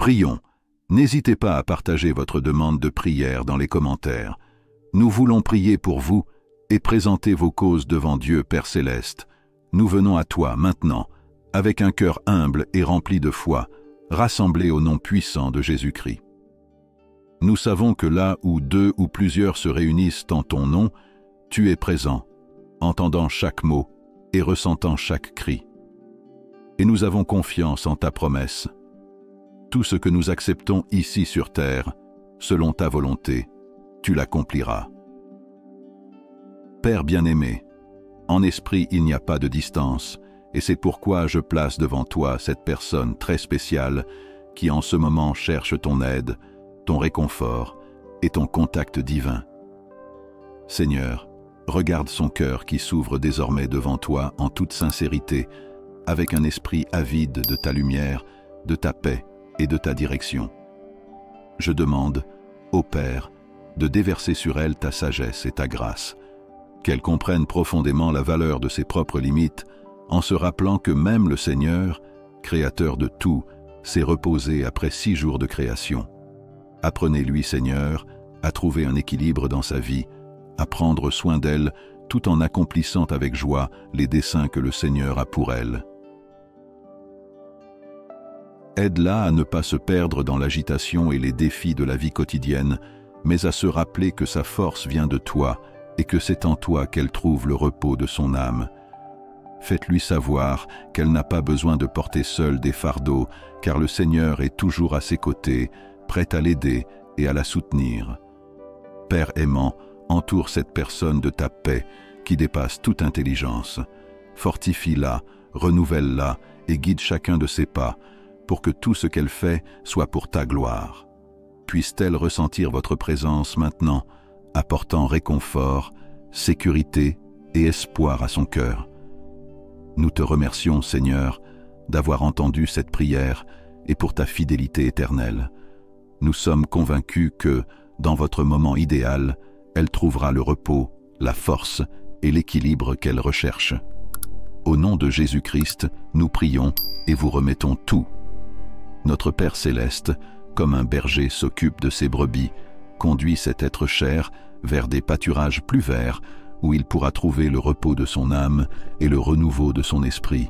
Prions. N'hésitez pas à partager votre demande de prière dans les commentaires. Nous voulons prier pour vous et présenter vos causes devant Dieu Père Céleste. Nous venons à toi maintenant, avec un cœur humble et rempli de foi, rassemblés au nom puissant de Jésus-Christ. Nous savons que là où 2 ou plusieurs se réunissent en ton nom, tu es présent, entendant chaque mot et ressentant chaque cri. Et nous avons confiance en ta promesse. Tout ce que nous acceptons ici sur terre, selon ta volonté, tu l'accompliras. Père bien-aimé, en esprit il n'y a pas de distance, et c'est pourquoi je place devant toi cette personne très spéciale qui en ce moment cherche ton aide, ton réconfort et ton contact divin. Seigneur, regarde son cœur qui s'ouvre désormais devant toi en toute sincérité, avec un esprit avide de ta lumière, de ta paix et de ta direction. Je demande, ô Père, de déverser sur elle ta sagesse et ta grâce, qu'elle comprenne profondément la valeur de ses propres limites, en se rappelant que même le Seigneur, créateur de tout, s'est reposé après 6 jours de création. Apprenez-lui, Seigneur, à trouver un équilibre dans sa vie, à prendre soin d'elle tout en accomplissant avec joie les desseins que le Seigneur a pour elle. Aide-la à ne pas se perdre dans l'agitation et les défis de la vie quotidienne, mais à se rappeler que sa force vient de toi et que c'est en toi qu'elle trouve le repos de son âme. Faites-lui savoir qu'elle n'a pas besoin de porter seule des fardeaux, car le Seigneur est toujours à ses côtés, prêt à l'aider et à la soutenir. Père aimant, entoure cette personne de ta paix qui dépasse toute intelligence. Fortifie-la, renouvelle-la et guide chacun de ses pas, pour que tout ce qu'elle fait soit pour ta gloire. Puisse-t-elle ressentir votre présence maintenant, apportant réconfort, sécurité et espoir à son cœur. Nous te remercions, Seigneur, d'avoir entendu cette prière et pour ta fidélité éternelle. Nous sommes convaincus que, dans votre moment idéal, elle trouvera le repos, la force et l'équilibre qu'elle recherche. Au nom de Jésus-Christ, nous prions et vous remettons tout. Notre Père Céleste, comme un berger s'occupe de ses brebis, conduit cet être cher vers des pâturages plus verts où il pourra trouver le repos de son âme et le renouveau de son esprit.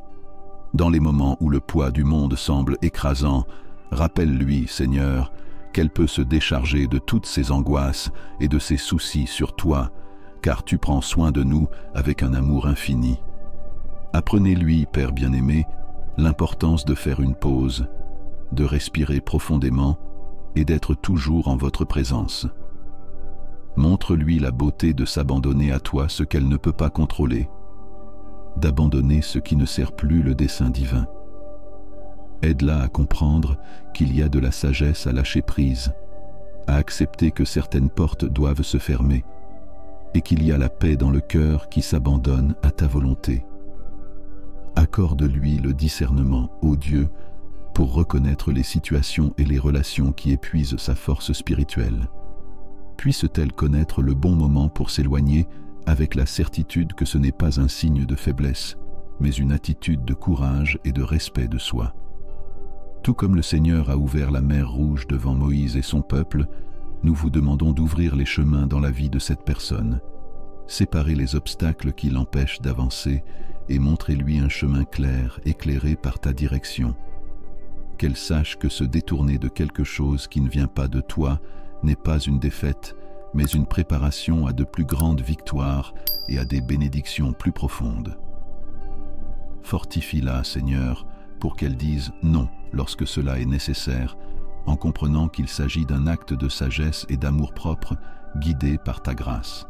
Dans les moments où le poids du monde semble écrasant, rappelle-lui, Seigneur, qu'elle peut se décharger de toutes ses angoisses et de ses soucis sur toi, car tu prends soin de nous avec un amour infini. Apprenez-lui, Père bien-aimé, l'importance de faire une pause, de respirer profondément et d'être toujours en votre présence. Montre-lui la beauté de s'abandonner à toi ce qu'elle ne peut pas contrôler, d'abandonner ce qui ne sert plus le dessein divin. Aide-la à comprendre qu'il y a de la sagesse à lâcher prise, à accepter que certaines portes doivent se fermer et qu'il y a la paix dans le cœur qui s'abandonne à ta volonté. Accorde-lui le discernement, ô Dieu, pour reconnaître les situations et les relations qui épuisent sa force spirituelle. Puisse-t-elle connaître le bon moment pour s'éloigner avec la certitude que ce n'est pas un signe de faiblesse, mais une attitude de courage et de respect de soi. Tout comme le Seigneur a ouvert la mer Rouge devant Moïse et son peuple, nous vous demandons d'ouvrir les chemins dans la vie de cette personne. Séparez les obstacles qui l'empêchent d'avancer et montrez-lui un chemin clair, éclairé par ta direction. Qu'elle sache que se détourner de quelque chose qui ne vient pas de toi n'est pas une défaite, mais une préparation à de plus grandes victoires et à des bénédictions plus profondes. Fortifie-la, Seigneur, pour qu'elle dise non lorsque cela est nécessaire, en comprenant qu'il s'agit d'un acte de sagesse et d'amour-propre guidé par ta grâce.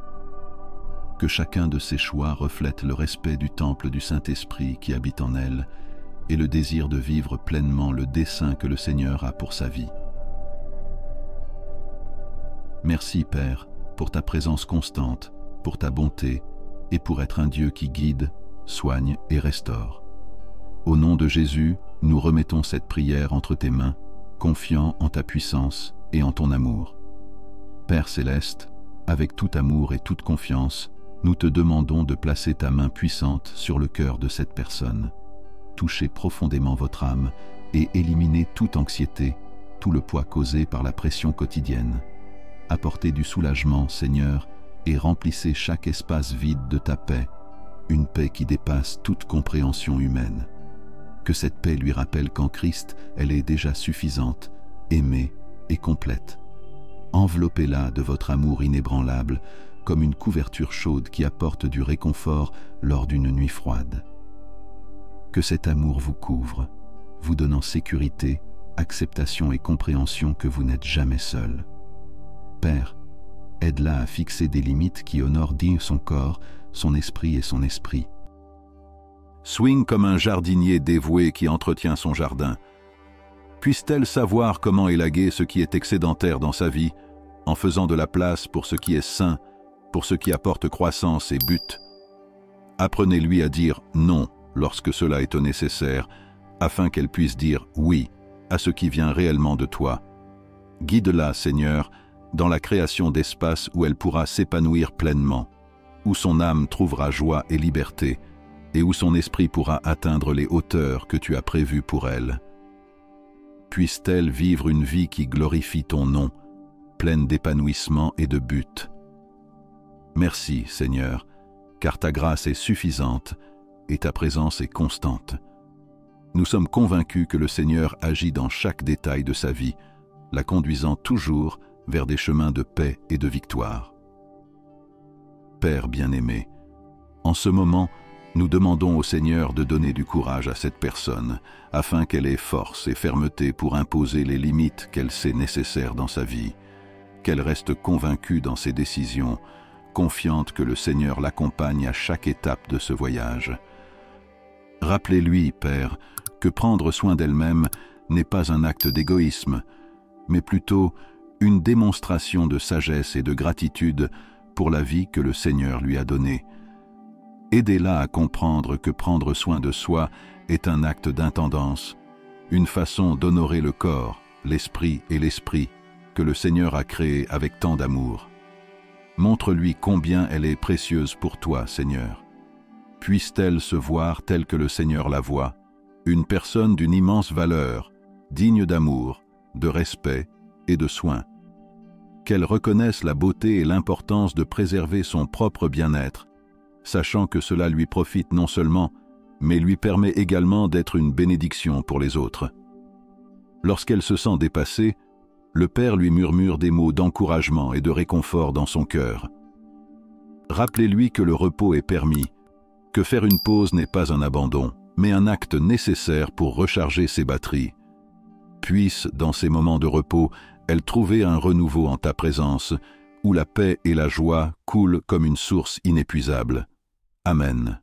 Que chacun de ses choix reflète le respect du temple du Saint-Esprit qui habite en elle et le désir de vivre pleinement le dessein que le Seigneur a pour sa vie. Merci, Père, pour ta présence constante, pour ta bonté et pour être un Dieu qui guide, soigne et restaure. Au nom de Jésus, nous remettons cette prière entre tes mains, confiants en ta puissance et en ton amour. Père Céleste, avec tout amour et toute confiance, nous te demandons de placer ta main puissante sur le cœur de cette personne. Touchez profondément votre âme et éliminez toute anxiété, tout le poids causé par la pression quotidienne. Apportez du soulagement, Seigneur, et remplissez chaque espace vide de ta paix, une paix qui dépasse toute compréhension humaine. Que cette paix lui rappelle qu'en Christ, elle est déjà suffisante, aimée et complète. Enveloppez-la de votre amour inébranlable, comme une couverture chaude qui apporte du réconfort lors d'une nuit froide. Que cet amour vous couvre, vous donnant sécurité, acceptation et compréhension que vous n'êtes jamais seul. Père, aide-la à fixer des limites qui honorent dignement son corps, son esprit et son esprit. Swing comme un jardinier dévoué qui entretient son jardin. Puisse-t-elle savoir comment élaguer ce qui est excédentaire dans sa vie, en faisant de la place pour ce qui est sain, pour ce qui apporte croissance et but. Apprenez-lui à dire non lorsque cela est nécessaire, afin qu'elle puisse dire oui à ce qui vient réellement de toi. Guide-la, Seigneur, dans la création d'espaces où elle pourra s'épanouir pleinement, où son âme trouvera joie et liberté, et où son esprit pourra atteindre les hauteurs que tu as prévues pour elle. Puisse-t-elle vivre une vie qui glorifie ton nom, pleine d'épanouissement et de but. Merci, Seigneur, car ta grâce est suffisante et ta présence est constante. Nous sommes convaincus que le Seigneur agit dans chaque détail de sa vie, la conduisant toujours vers des chemins de paix et de victoire. Père bien-aimé, en ce moment, nous demandons au Seigneur de donner du courage à cette personne, afin qu'elle ait force et fermeté pour imposer les limites qu'elle sait nécessaires dans sa vie, qu'elle reste convaincue dans ses décisions, confiante que le Seigneur l'accompagne à chaque étape de ce voyage. Rappelez-lui, Père, que prendre soin d'elle-même n'est pas un acte d'égoïsme, mais plutôt une démonstration de sagesse et de gratitude pour la vie que le Seigneur lui a donnée. Aidez-la à comprendre que prendre soin de soi est un acte d'intendance, une façon d'honorer le corps, l'esprit et l'esprit que le Seigneur a créé avec tant d'amour. Montre-lui combien elle est précieuse pour toi, Seigneur. Puisse-t-elle se voir telle que le Seigneur la voit, une personne d'une immense valeur, digne d'amour, de respect et de soin. Qu'elle reconnaisse la beauté et l'importance de préserver son propre bien-être, sachant que cela lui profite non seulement, mais lui permet également d'être une bénédiction pour les autres. Lorsqu'elle se sent dépassée, le Père lui murmure des mots d'encouragement et de réconfort dans son cœur. Rappelez-lui que le repos est permis, que faire une pause n'est pas un abandon, mais un acte nécessaire pour recharger ses batteries. Puisse, dans ces moments de repos, elle trouver un renouveau en ta présence, où la paix et la joie coulent comme une source inépuisable. Amen.